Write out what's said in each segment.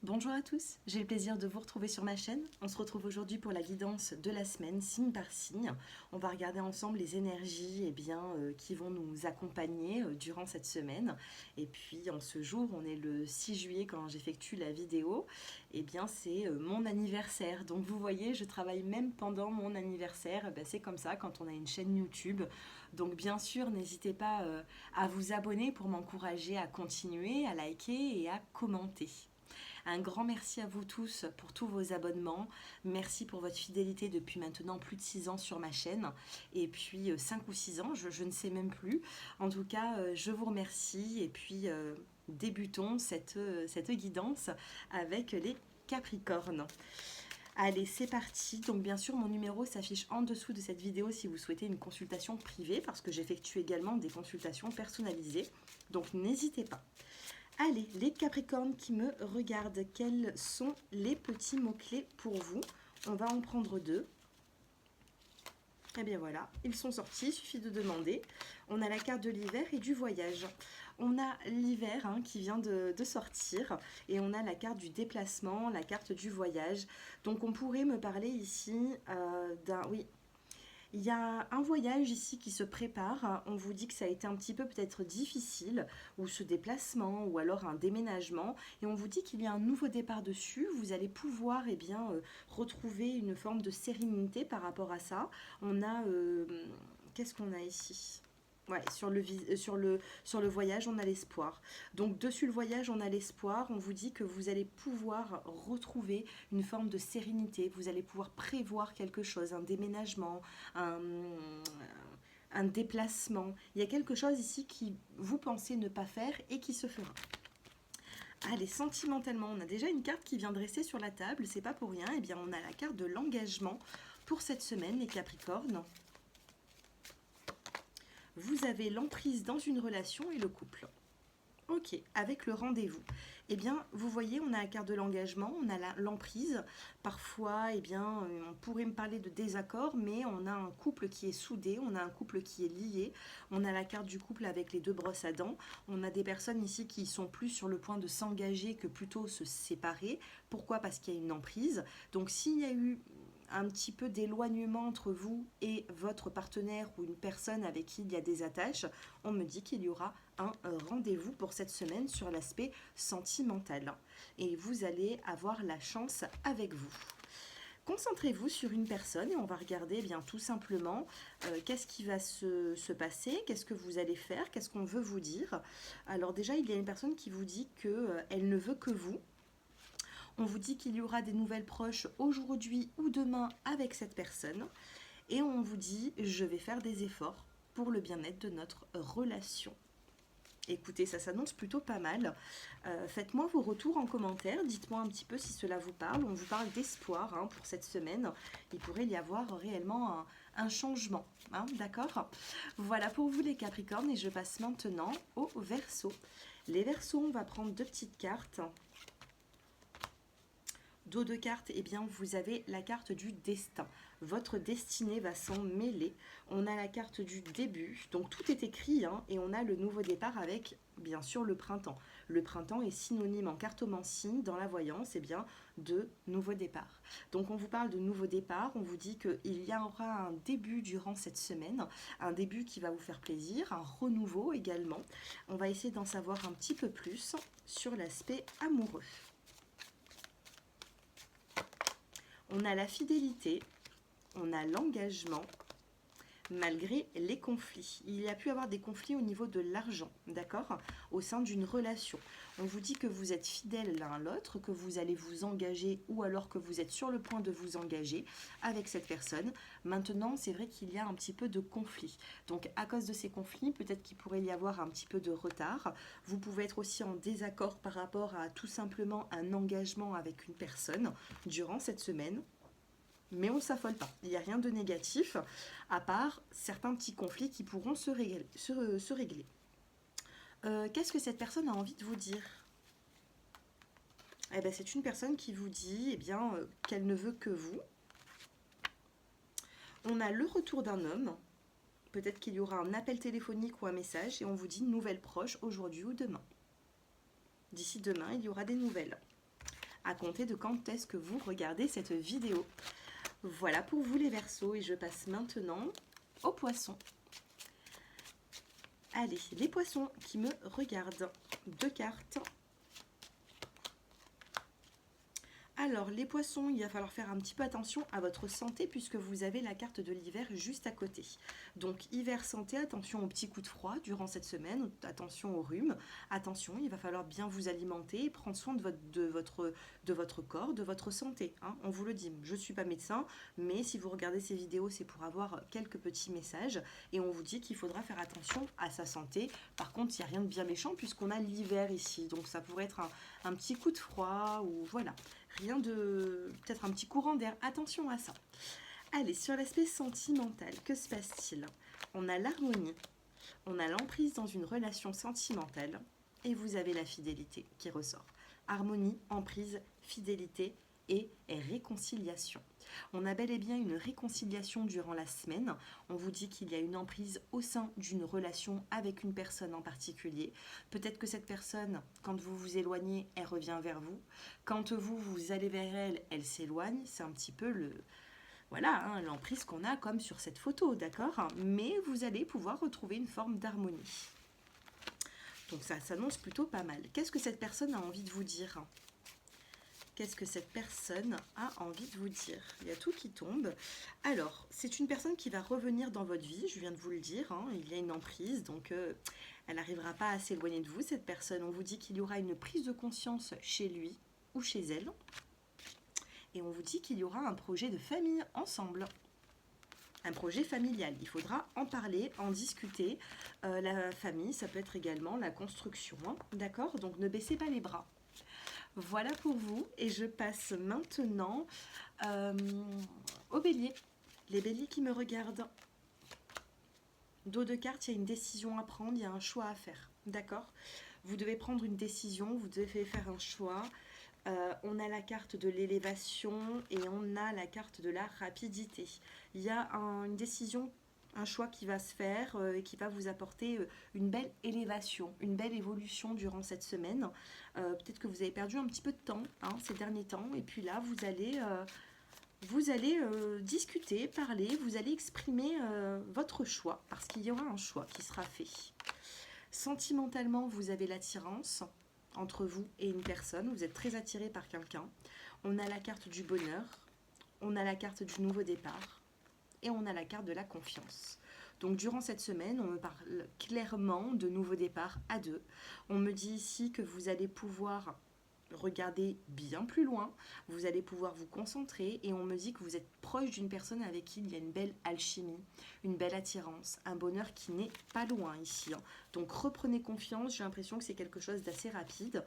Bonjour à tous, j'ai le plaisir de vous retrouver sur ma chaîne. On se retrouve aujourd'hui pour la guidance de la semaine, signe par signe. On va regarder ensemble les énergies qui vont nous accompagner durant cette semaine. Et puis en ce jour, on est le 6 juillet quand j'effectue la vidéo. C'est mon anniversaire. Donc vous voyez, je travaille même pendant mon anniversaire. C'est comme ça quand on a une chaîne YouTube. Donc bien sûr, n'hésitez pas à vous abonner pour m'encourager à continuer, à liker et à commenter. Un grand merci à vous tous pour tous vos abonnements. Merci pour votre fidélité depuis maintenant plus de 6 ans sur ma chaîne. Et puis 5 ou 6 ans, je ne sais même plus. En tout cas, je vous remercie. Et puis débutons cette guidance avec les Capricornes. Allez, c'est parti. Donc bien sûr, mon numéro s'affiche en dessous de cette vidéo si vous souhaitez une consultation privée parce que j'effectue également des consultations personnalisées. Donc n'hésitez pas. Allez, les Capricornes qui me regardent, quels sont les petits mots-clés pour vous? On va en prendre deux. Et bien voilà, ils sont sortis, il suffit de demander. On a la carte de l'hiver et du voyage. On a l'hiver qui vient de sortir et on a la carte du déplacement, la carte du voyage. Donc on pourrait me parler ici d'un... Oui, il y a un voyage ici qui se prépare. On vous dit que ça a été un petit peu peut-être difficile, ou ce déplacement, ou alors un déménagement. Et on vous dit qu'il y a un nouveau départ dessus. Vous allez pouvoir retrouver une forme de sérénité par rapport à ça. On a... Qu'est-ce qu'on a ici? Ouais, sur le voyage, on a l'espoir. Donc, dessus le voyage, on a l'espoir. On vous dit que vous allez pouvoir retrouver une forme de sérénité. Vous allez pouvoir prévoir quelque chose, un déménagement, un, un déplacement. Il y a quelque chose ici qui vous pensez ne pas faire et qui se fera. Allez, sentimentalement, on a déjà une carte qui vient dresser sur la table. C'est pas pour rien. Eh bien, on a la carte de l'engagement pour cette semaine, les Capricornes. Vous avez l'emprise dans une relation et le couple. Ok, avec le rendez-vous. Eh bien, vous voyez, on a la carte de l'engagement, on a l'emprise. Parfois, on pourrait me parler de désaccord, mais on a un couple qui est soudé, on a un couple qui est lié. On a la carte du couple avec les deux brosses à dents. On a des personnes ici qui sont plus sur le point de s'engager que plutôt se séparer. Pourquoi? Parce qu'il y a une emprise. Donc, s'il y a eu un petit peu d'éloignement entre vous et votre partenaire ou une personne avec qui il y a des attaches, on me dit qu'il y aura un rendez-vous pour cette semaine sur l'aspect sentimental. Et vous allez avoir la chance avec vous. Concentrez-vous sur une personne et on va regarder tout simplement qu'est-ce qui va se passer, qu'est-ce que vous allez faire, qu'est-ce qu'on veut vous dire. Alors déjà, il y a une personne qui vous dit qu'elle ne veut que vous. On vous dit qu'il y aura des nouvelles proches aujourd'hui ou demain avec cette personne. Et on vous dit, je vais faire des efforts pour le bien-être de notre relation. Écoutez, ça s'annonce plutôt pas mal. Faites-moi vos retours en commentaire. Dites-moi un petit peu si cela vous parle. On vous parle d'espoir pour cette semaine. Il pourrait y avoir réellement un changement. D'accord? Voilà pour vous les Capricornes. Et je passe maintenant aux Verseaux. Les Verseaux, on va prendre deux petites cartes. Dos de cartes, eh bien, vous avez la carte du destin. Votre destinée va s'en mêler. On a la carte du début, donc tout est écrit, et on a le nouveau départ avec, bien sûr, le printemps. Le printemps est synonyme en cartomancie, dans la voyance, de nouveau départ. Donc on vous parle de nouveau départ, on vous dit qu'il y aura un début durant cette semaine, un début qui va vous faire plaisir, un renouveau également. On va essayer d'en savoir un petit peu plus sur l'aspect amoureux. On a la fidélité, on a l'engagement, malgré les conflits. Il y a pu avoir des conflits au niveau de l'argent, d'accord, au sein d'une relation. On vous dit que vous êtes fidèles l'un à l'autre, que vous allez vous engager ou alors que vous êtes sur le point de vous engager avec cette personne. Maintenant, c'est vrai qu'il y a un petit peu de conflit. Donc, à cause de ces conflits, peut-être qu'il pourrait y avoir un petit peu de retard. Vous pouvez être aussi en désaccord par rapport à tout simplement un engagement avec une personne durant cette semaine. Mais on ne s'affole pas. Il n'y a rien de négatif, à part certains petits conflits qui pourront se régler. Qu'est-ce que cette personne a envie de vous dire? Eh bien, c'est une personne qui vous dit qu'elle ne veut que vous. On a le retour d'un homme. Peut-être qu'il y aura un appel téléphonique ou un message et on vous dit nouvelles proches aujourd'hui ou demain. D'ici demain, il y aura des nouvelles. à compter de quand est-ce que vous regardez cette vidéo. Voilà pour vous les Verseaux, et je passe maintenant aux Poissons. Allez, les Poissons qui me regardent, 2 cartes. Alors, les Poissons, il va falloir faire un petit peu attention à votre santé puisque vous avez la carte de l'hiver juste à côté. Donc, hiver santé, attention aux petits coups de froid durant cette semaine, attention au rhume, attention, il va falloir bien vous alimenter et prendre soin de votre corps, de votre santé. Hein. On vous le dit, je ne suis pas médecin, mais si vous regardez ces vidéos, c'est pour avoir quelques petits messages et on vous dit qu'il faudra faire attention à sa santé. Par contre, il n'y a rien de bien méchant puisqu'on a l'hiver ici, donc ça pourrait être un petit coup de froid ou voilà. Rien de... peut-être un petit courant d'air. Attention à ça. Allez, sur l'aspect sentimental, que se passe-t-il? On a l'harmonie, on a l'emprise dans une relation sentimentale et vous avez la fidélité qui ressort. Harmonie, emprise, fidélité et réconciliation. On a bel et bien une réconciliation durant la semaine. On vous dit qu'il y a une emprise au sein d'une relation avec une personne en particulier. Peut-être que cette personne, quand vous vous éloignez, elle revient vers vous. Quand vous allez vers elle, elle s'éloigne. C'est un petit peu voilà, hein, l'emprise qu'on a comme sur cette photo, d'accord? Mais vous allez pouvoir retrouver une forme d'harmonie. Donc ça s'annonce plutôt pas mal. Qu'est-ce que cette personne a envie de vous dire ? Qu'est-ce que cette personne a envie de vous dire? Il y a tout qui tombe. Alors, c'est une personne qui va revenir dans votre vie, je viens de vous le dire. Hein, il y a une emprise, donc elle n'arrivera pas à s'éloigner de vous, cette personne. On vous dit qu'il y aura une prise de conscience chez lui ou chez elle. Et on vous dit qu'il y aura un projet de famille ensemble. Un projet familial. Il faudra en parler, en discuter. La famille, ça peut être également la construction. Hein, d'accord? Donc ne baissez pas les bras. Voilà pour vous et je passe maintenant aux béliers. Les béliers qui me regardent. Dos de carte, il y a une décision à prendre, il y a un choix à faire. D'accord? Vous devez prendre une décision, vous devez faire un choix. On a la carte de l'élévation et on a la carte de la rapidité. Il y a une décision, un choix qui va se faire et qui va vous apporter une belle élévation, une belle évolution durant cette semaine. Peut-être que vous avez perdu un petit peu de temps ces derniers temps et puis là vous allez discuter, parler, vous allez exprimer votre choix parce qu'il y aura un choix qui sera fait. Sentimentalement, vous avez l'attirance entre vous et une personne, vous êtes très attiré par quelqu'un. On a la carte du bonheur, on a la carte du nouveau départ et on a la carte de la confiance. Donc durant cette semaine, on me parle clairement de nouveau départ à deux. On me dit ici que vous allez pouvoir regarder bien plus loin, vous allez pouvoir vous concentrer et on me dit que vous êtes proche d'une personne avec qui il y a une belle alchimie, une belle attirance, un bonheur qui n'est pas loin ici. Donc reprenez confiance, j'ai l'impression que c'est quelque chose d'assez rapide.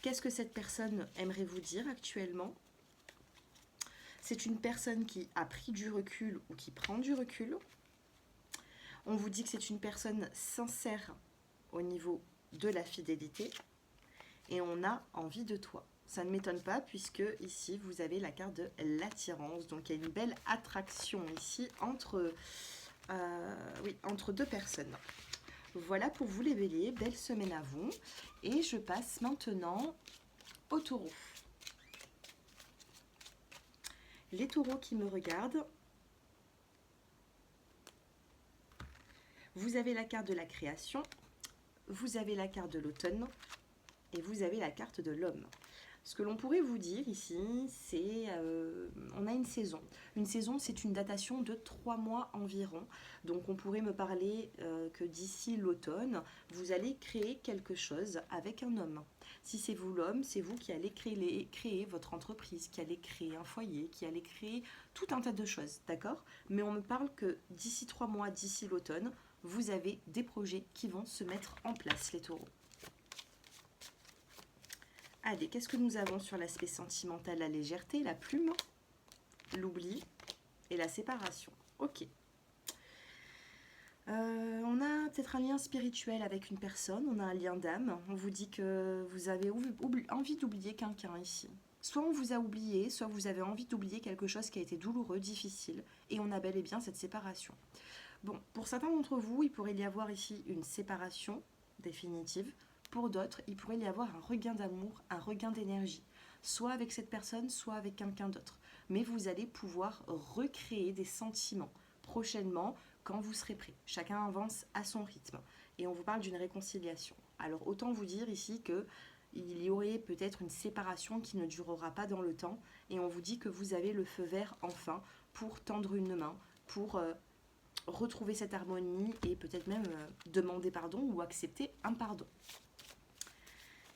Qu'est-ce que cette personne aimerait vous dire actuellement? C'est une personne qui a pris du recul ou qui prend du recul. On vous dit que c'est une personne sincère au niveau de la fidélité. Et on a envie de toi. Ça ne m'étonne pas puisque ici vous avez la carte de l'attirance. Donc il y a une belle attraction ici entre deux personnes. Voilà pour vous les béliers, belle semaine à vous. Et je passe maintenant aux taureaux. Les taureaux qui me regardent. Vous avez la carte de la création, vous avez la carte de l'automne. Et vous avez la carte de l'homme. Ce que l'on pourrait vous dire ici, c'est on a une saison. Une saison, c'est une datation de 3 mois environ. Donc on pourrait me parler que d'ici l'automne, vous allez créer quelque chose avec un homme. Si c'est vous l'homme, c'est vous qui allez créer votre entreprise, qui allez créer un foyer, qui allez créer tout un tas de choses, d'accord? Mais on me parle que d'ici 3 mois, d'ici l'automne, vous avez des projets qui vont se mettre en place, les taureaux. Allez, qu'est-ce que nous avons sur l'aspect sentimental? La légèreté, la plume, l'oubli et la séparation. Ok. On a peut-être un lien spirituel avec une personne, on a un lien d'âme. On vous dit que vous avez envie d'oublier quelqu'un ici. Soit on vous a oublié, soit vous avez envie d'oublier quelque chose qui a été douloureux, difficile. Et on a bel et bien cette séparation. Bon, pour certains d'entre vous, il pourrait y avoir ici une séparation définitive. Pour d'autres, il pourrait y avoir un regain d'amour, un regain d'énergie, soit avec cette personne, soit avec quelqu'un d'autre. Mais vous allez pouvoir recréer des sentiments prochainement quand vous serez prêt. Chacun avance à son rythme. Et on vous parle d'une réconciliation. Alors autant vous dire ici que il y aurait peut-être une séparation qui ne durera pas dans le temps. Et on vous dit que vous avez le feu vert enfin pour tendre une main, pour retrouver cette harmonie et peut-être même demander pardon ou accepter un pardon.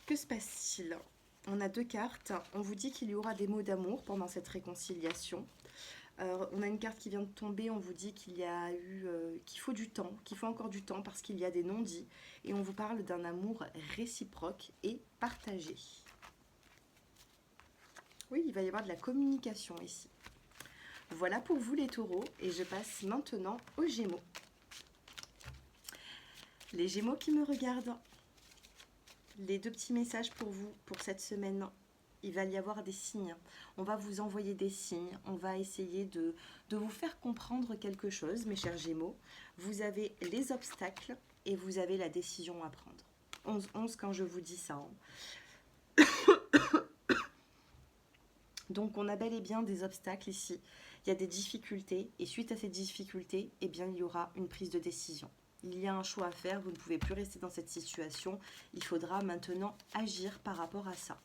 Que se passe-t-il? On a 2 cartes. On vous dit qu'il y aura des mots d'amour pendant cette réconciliation. On a une carte qui vient de tomber. On vous dit qu'il faut du temps, qu'il faut encore du temps parce qu'il y a des non-dits. Et on vous parle d'un amour réciproque et partagé. Oui, il va y avoir de la communication ici. Voilà pour vous les taureaux. Et je passe maintenant aux gémeaux. Les gémeaux qui me regardent. Les 2 petits messages pour vous, pour cette semaine. Il va y avoir des signes. On va vous envoyer des signes. On va essayer de vous faire comprendre quelque chose, mes chers Gémeaux. Vous avez les obstacles et vous avez la décision à prendre. 11 quand je vous dis ça. Donc, on a bel et bien des obstacles ici. Il y a des difficultés. Et suite à ces difficultés, eh bien, il y aura une prise de décision. Il y a un choix à faire, vous ne pouvez plus rester dans cette situation. Il faudra maintenant agir par rapport à ça.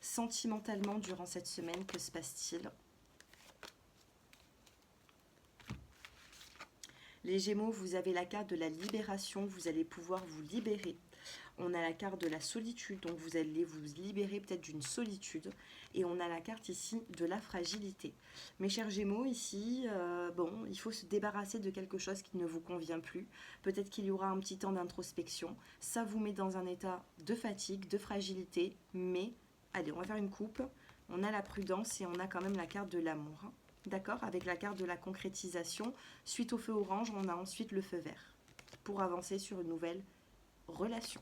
Sentimentalement, durant cette semaine, que se passe-t-il? Les Gémeaux, vous avez la carte de la libération, vous allez pouvoir vous libérer. On a la carte de la solitude, donc vous allez vous libérer peut-être d'une solitude. Et on a la carte ici de la fragilité. Mes chers Gémeaux, ici, il faut se débarrasser de quelque chose qui ne vous convient plus. Peut-être qu'il y aura un petit temps d'introspection. Ça vous met dans un état de fatigue, de fragilité. Mais, allez, on va faire une coupe. On a la prudence et on a quand même la carte de l'amour. D'accord? Avec la carte de la concrétisation. Suite au feu orange, on a ensuite le feu vert. Pour avancer sur une nouvelle relation.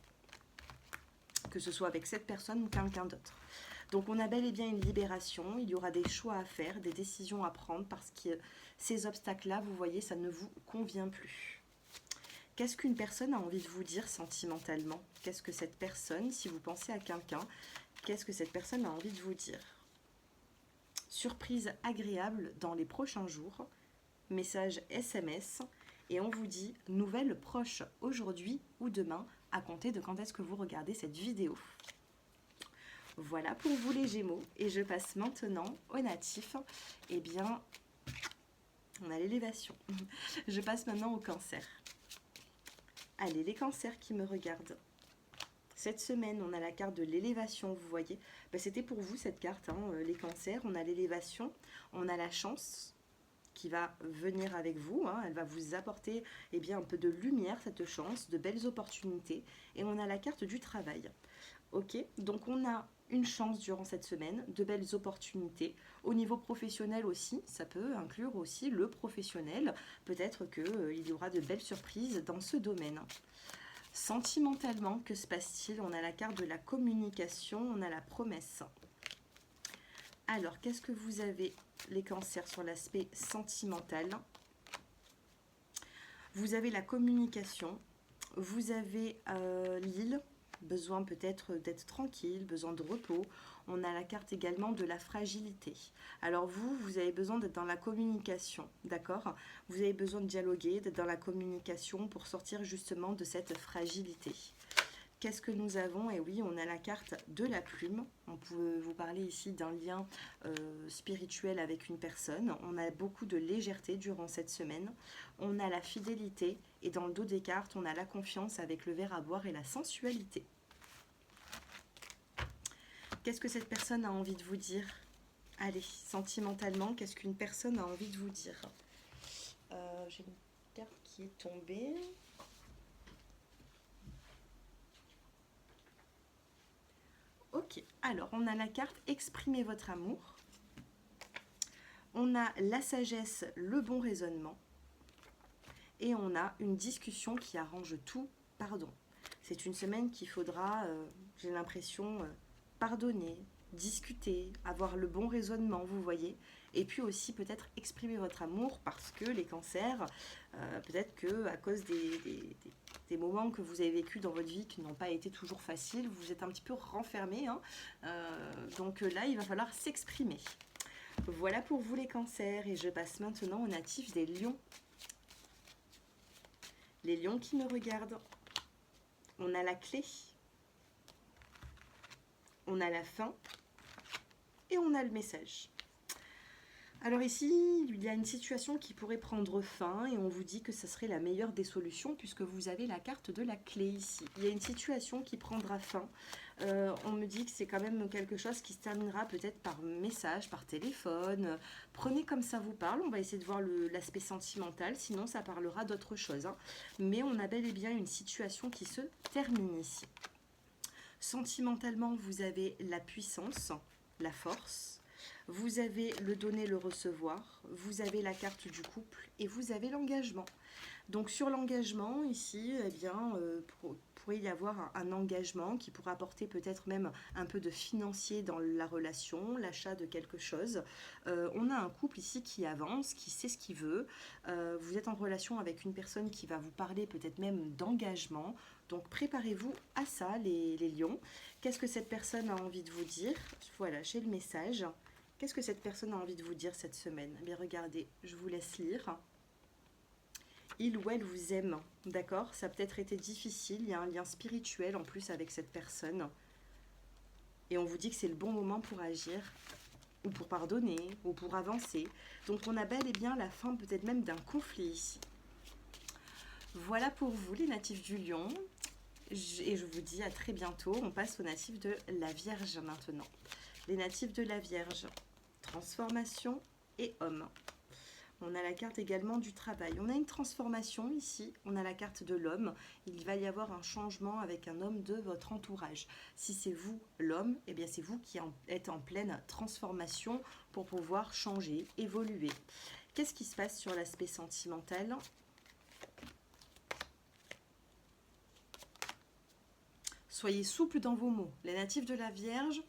Que ce soit avec cette personne ou quelqu'un d'autre. Donc on a bel et bien une libération, il y aura des choix à faire, des décisions à prendre parce que ces obstacles-là, vous voyez, ça ne vous convient plus. Qu'est-ce qu'une personne a envie de vous dire sentimentalement? Qu'est-ce que cette personne, si vous pensez à quelqu'un, qu'est-ce que cette personne a envie de vous dire? Surprise agréable dans les prochains jours, message SMS, et on vous dit nouvelle proche aujourd'hui ou demain, à compter de quand est-ce que vous regardez cette vidéo. Voilà pour vous les Gémeaux. Et je passe maintenant aux natifs. Eh bien, on a l'élévation. Je passe maintenant au cancer. Allez, les cancers qui me regardent. Cette semaine, on a la carte de l'élévation, vous voyez. C'était pour vous cette carte, les cancers. On a l'élévation, on a la chance qui va venir avec vous. Elle va vous apporter un peu de lumière, cette chance, de belles opportunités. Et on a la carte du travail. Ok, donc on a une chance durant cette semaine, de belles opportunités. Au niveau professionnel aussi, ça peut inclure aussi le professionnel. Peut-être qu'il y aura de belles surprises dans ce domaine. Sentimentalement, que se passe-t-il? On a la carte de la communication, on a la promesse. Alors, qu'est-ce que vous avez, les cancers, sur l'aspect sentimental? Vous avez la communication, vous avez l'île, besoin peut-être d'être tranquille, besoin de repos. On a la carte également de la fragilité. Alors vous avez besoin d'être dans la communication, d'accord? Vous avez besoin de dialoguer, d'être dans la communication pour sortir justement de cette fragilité. Qu'est-ce que nous avons? Et oui, on a la carte de la plume. On peut vous parler ici d'un lien spirituel avec une personne. On a beaucoup de légèreté durant cette semaine. On a la fidélité. Et dans le dos des cartes, on a la confiance avec le verre à boire et la sensualité. Qu'est-ce que cette personne a envie de vous dire? Allez, sentimentalement, qu'est-ce qu'une personne a envie de vous dire? J'ai une carte qui est tombée. Ok, alors on a la carte « Exprimez votre amour ». On a la sagesse, le bon raisonnement. Et on a une discussion qui arrange tout, pardon. C'est une semaine qu'il faudra, j'ai l'impression, pardonner, discuter, avoir le bon raisonnement, vous voyez. Et puis aussi peut-être exprimer votre amour parce que les cancers, peut-être qu'à cause des des moments que vous avez vécu dans votre vie qui n'ont pas été toujours faciles. Vous êtes un petit peu renfermé, hein. Donc là, il va falloir s'exprimer. Voilà pour vous les cancers. Et je passe maintenant aux natifs des lions. Les lions qui me regardent. On a la clé. On a la fin. Et on a le message. Alors ici, il y a une situation qui pourrait prendre fin et on vous dit que ce serait la meilleure des solutions puisque vous avez la carte de la clé ici. Il y a une situation qui prendra fin. On me dit que c'est quand même quelque chose qui se terminera peut-être par message, par téléphone. Prenez comme ça vous parle. On va essayer de voir l'aspect sentimental, sinon ça parlera d'autre chose, hein. Mais on a bel et bien une situation qui se termine ici. Sentimentalement, vous avez la puissance, la force. Vous avez le donner, le recevoir, vous avez la carte du couple et vous avez l'engagement. Donc sur l'engagement, ici, eh bien, pourrait y avoir un engagement qui pourrait apporter peut-être même un peu de financier dans la relation, l'achat de quelque chose. On a un couple ici qui avance, qui sait ce qu'il veut. Vous êtes en relation avec une personne qui va vous parler peut-être même d'engagement. Donc préparez-vous à ça, les lions. Qu'est-ce que cette personne a envie de vous dire? Voilà, j'ai le message. Qu'est-ce que cette personne a envie de vous dire cette semaine? Eh bien, regardez, je vous laisse lire. Il ou elle vous aime, d'accord? Ça a peut-être été difficile, il y a un lien spirituel en plus avec cette personne. Et on vous dit que c'est le bon moment pour agir, ou pour pardonner, ou pour avancer. Donc on a bel et bien la fin peut-être même d'un conflit ici. Voilà pour vous les natifs du lion. Et je vous dis à très bientôt. On passe aux natifs de la Vierge maintenant. Les natifs de la Vierge. Transformation et homme. On a la carte également du travail. On a une transformation ici. On a la carte de l'homme. Il va y avoir un changement avec un homme de votre entourage. Si c'est vous l'homme, eh bien c'est vous qui êtes en pleine transformation pour pouvoir changer, évoluer. Qu'est-ce qui se passe sur l'aspect sentimental ? Soyez souple dans vos mots. Les natifs de la Vierge,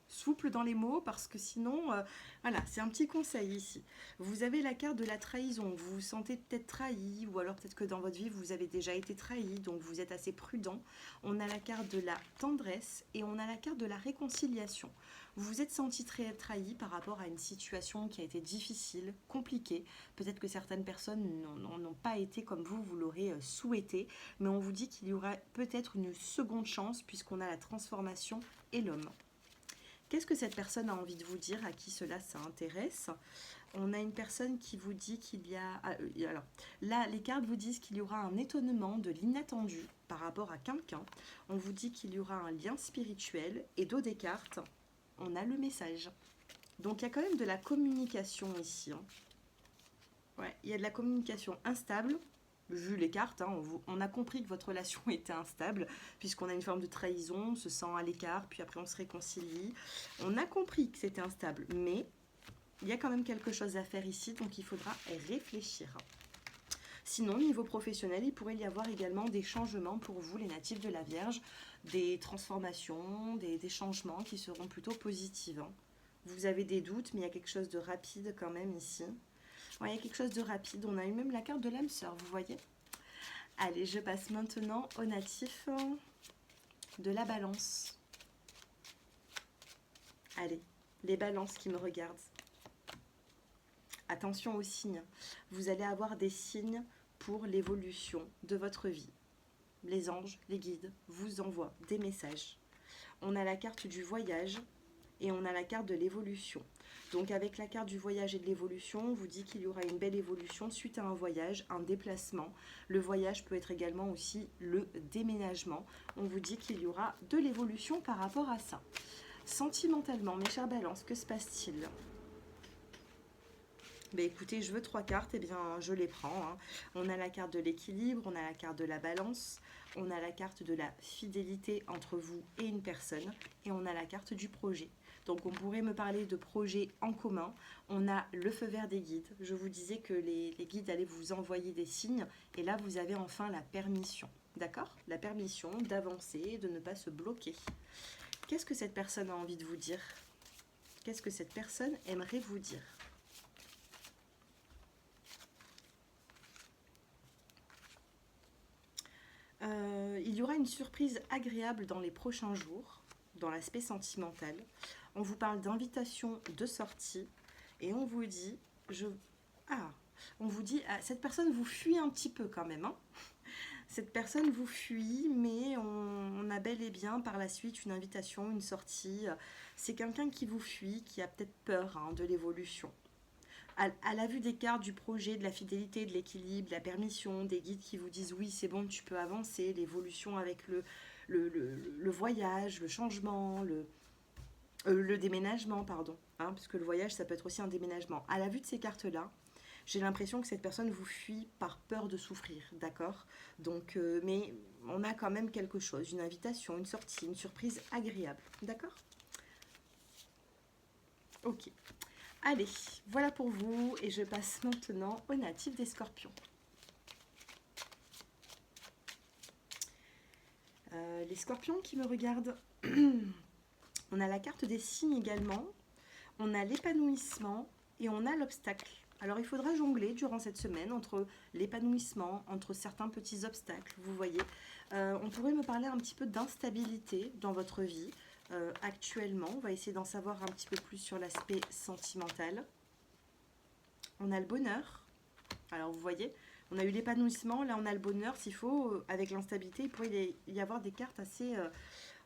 souple dans les mots parce que sinon, voilà, c'est un petit conseil ici. Vous avez la carte de la trahison. Vous vous sentez peut-être trahi ou alors peut-être que dans votre vie, vous avez déjà été trahi, donc vous êtes assez prudent. On a la carte de la tendresse et on a la carte de la réconciliation. Vous vous êtes senti très trahi par rapport à une situation qui a été difficile, compliquée. Peut-être que certaines personnes n'ont pas été comme vous l'aurez souhaité, mais on vous dit qu'il y aura peut-être une seconde chance puisqu'on a la transformation et l'homme. Qu'est-ce que cette personne a envie de vous dire, à qui cela ça intéresse? On a une personne qui vous dit qu'il y a... alors, là, les cartes vous disent qu'il y aura un étonnement de l'inattendu par rapport à quelqu'un. On vous dit qu'il y aura un lien spirituel et dos des cartes, on a le message. Donc, il y a quand même de la communication ici, hein. Ouais, il y a de la communication instable. Vu les cartes, hein, on a compris que votre relation était instable, puisqu'on a une forme de trahison, on se sent à l'écart, puis après on se réconcilie. On a compris que c'était instable, mais il y a quand même quelque chose à faire ici, donc il faudra réfléchir. Sinon, niveau professionnel, il pourrait y avoir également des changements pour vous, les natifs de la Vierge, des transformations, des changements qui seront plutôt positifs, hein. Vous avez des doutes, mais il y a quelque chose de rapide quand même ici. Ouais, il y a quelque chose de rapide. On a eu même la carte de l'âme sœur, vous voyez. Allez, je passe maintenant aux natifs de la balance. Allez, les balances qui me regardent. Attention aux signes. Vous allez avoir des signes pour l'évolution de votre vie. Les anges, les guides vous envoient des messages. On a la carte du voyage et on a la carte de l'évolution. Donc avec la carte du voyage et de l'évolution, on vous dit qu'il y aura une belle évolution suite à un voyage, un déplacement. Le voyage peut être également aussi le déménagement. On vous dit qu'il y aura de l'évolution par rapport à ça. Sentimentalement, mes chers balances, que se passe-t-il ? Ben écoutez, je veux 3 cartes, et bien je les prends, hein. On a la carte de l'équilibre, on a la carte de la balance, on a la carte de la fidélité entre vous et une personne, et on a la carte du projet. Donc on pourrait me parler de projets en commun. On a le feu vert des guides. Je vous disais que les guides allaient vous envoyer des signes, et là vous avez enfin la permission, d'accord? La permission d'avancer, de ne pas se bloquer. Qu'est-ce que cette personne a envie de vous dire? Qu'est-ce que cette personne aimerait vous dire? Il y aura une surprise agréable dans les prochains jours, dans l'aspect sentimental. On vous parle d'invitation de sortie et on vous dit, cette personne vous fuit un petit peu quand même, hein. Cette personne vous fuit, mais on a bel et bien par la suite une invitation, une sortie. C'est quelqu'un qui vous fuit, qui a peut-être peur, hein, de l'évolution. À la vue des cartes du projet, de la fidélité, de l'équilibre, de la permission, des guides qui vous disent oui, c'est bon, tu peux avancer, l'évolution avec le voyage, le changement, le déménagement, pardon, hein, parce que le voyage, ça peut être aussi un déménagement. À la vue de ces cartes-là, j'ai l'impression que cette personne vous fuit par peur de souffrir, d'accord? Donc, mais on a quand même quelque chose, une invitation, une sortie, une surprise agréable, d'accord? Ok. Allez, voilà pour vous et je passe maintenant aux natifs des Scorpions. Les Scorpions qui me regardent, on a la carte des signes également, on a l'épanouissement et on a l'obstacle. Alors il faudra jongler durant cette semaine entre l'épanouissement, entre certains petits obstacles, vous voyez. On pourrait me parler un petit peu d'instabilité dans votre vie actuellement. On va essayer d'en savoir un petit peu plus sur l'aspect sentimental. On a le bonheur. Alors vous voyez, on a eu l'épanouissement, là on a le bonheur. S'il faut, avec l'instabilité, il pourrait y avoir des cartes assez...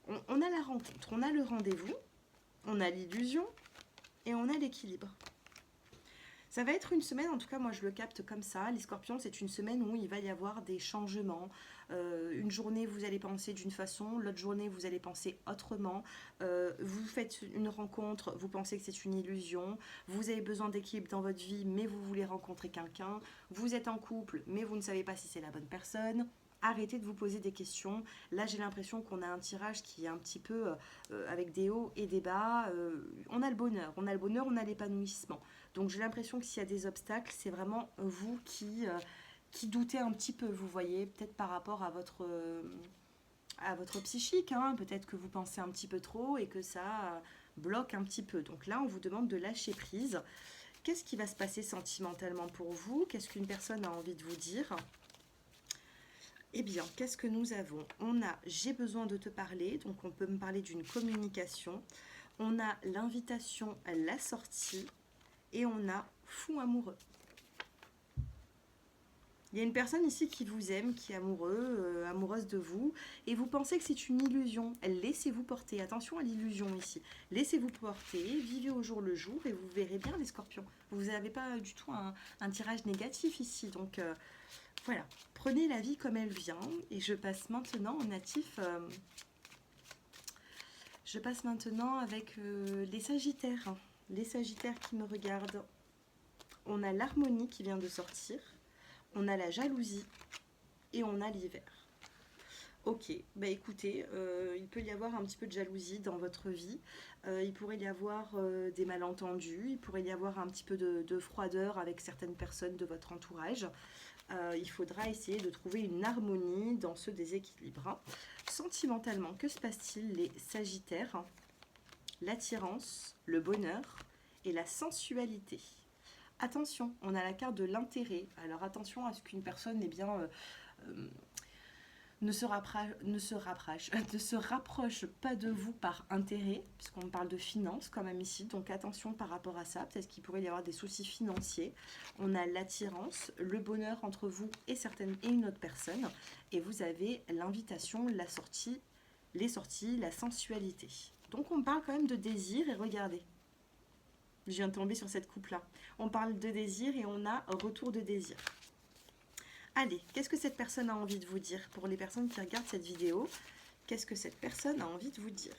on a la rencontre, on a le rendez-vous, on a l'illusion et on a l'équilibre. Ça va être une semaine, en tout cas moi je le capte comme ça, les Scorpions c'est une semaine où il va y avoir des changements. Une journée vous allez penser d'une façon, l'autre journée vous allez penser autrement. Vous faites une rencontre, vous pensez que c'est une illusion. Vous avez besoin d'équilibre dans votre vie mais vous voulez rencontrer quelqu'un. Vous êtes en couple mais vous ne savez pas si c'est la bonne personne. Arrêtez de vous poser des questions. Là, j'ai l'impression qu'on a un tirage qui est un petit peu avec des hauts et des bas. On a le bonheur, on a l'épanouissement. Donc, j'ai l'impression que s'il y a des obstacles, c'est vraiment vous qui doutez un petit peu, vous voyez, peut-être par rapport à votre psychique. Hein. Peut-être que vous pensez un petit peu trop et que ça bloque un petit peu. Donc là, on vous demande de lâcher prise. Qu'est-ce qui va se passer sentimentalement pour vous? Qu'est-ce qu'une personne a envie de vous dire? Eh bien, qu'est-ce que nous avons? On a j'ai besoin de te parler, donc on peut me parler d'une communication. On a l'invitation à la sortie et on a fou amoureux. Il y a une personne ici qui vous aime, qui est amoureuse de vous, et vous pensez que c'est une illusion. Laissez-vous porter. Attention à l'illusion ici. Laissez-vous porter, vivez au jour le jour, et vous verrez bien les Scorpions. Vous n'avez pas du tout un tirage négatif ici, donc voilà. Prenez la vie comme elle vient, et je passe maintenant au natif. Je passe maintenant avec les Sagittaires. Les Sagittaires qui me regardent. On a l'harmonie qui vient de sortir. On a la jalousie et on a l'hiver. Ok, bah écoutez, il peut y avoir un petit peu de jalousie dans votre vie. Il pourrait y avoir des malentendus. Il pourrait y avoir un petit peu de froideur avec certaines personnes de votre entourage. Il faudra essayer de trouver une harmonie dans ce déséquilibre. Hein. Sentimentalement, que se passe-t-il les Sagittaires? L'attirance, le bonheur et la sensualité. Attention, on a la carte de l'intérêt. Alors attention à ce qu'une personne ne se rapproche pas de vous par intérêt, puisqu'on parle de finances quand même ici. Donc attention par rapport à ça. Peut-être qu'il pourrait y avoir des soucis financiers. On a l'attirance, le bonheur entre vous et une autre personne. Et vous avez l'invitation, la sortie, les sorties, la sensualité. Donc on parle quand même de désir et regardez. Je viens de tomber sur cette coupe-là. On parle de désir et on a retour de désir. Allez, qu'est-ce que cette personne a envie de vous dire? Pour les personnes qui regardent cette vidéo, qu'est-ce que cette personne a envie de vous dire?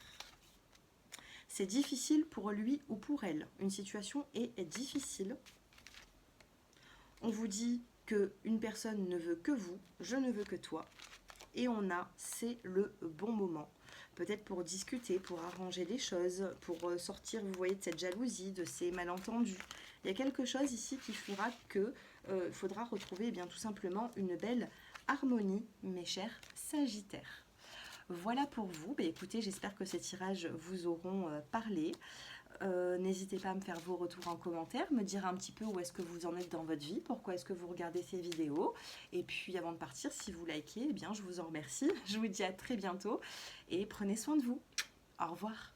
C'est difficile pour lui ou pour elle. Une situation est difficile. On vous dit qu'une personne ne veut que vous, je ne veux que toi. Et on a, c'est le bon moment. Peut-être pour discuter, pour arranger les choses, pour sortir, vous voyez, de cette jalousie, de ces malentendus. Il y a quelque chose ici qui fera que faudra retrouver bien tout simplement une belle harmonie, mes chers Sagittaires. Voilà pour vous. Écoutez, j'espère que ces tirages vous auront parlé. N'hésitez pas à me faire vos retours en commentaire, me dire un petit peu où est-ce que vous en êtes dans votre vie, pourquoi est-ce que vous regardez ces vidéos. Et puis avant de partir, si vous likez, eh bien, je vous en remercie. Je vous dis à très bientôt et prenez soin de vous. Au revoir.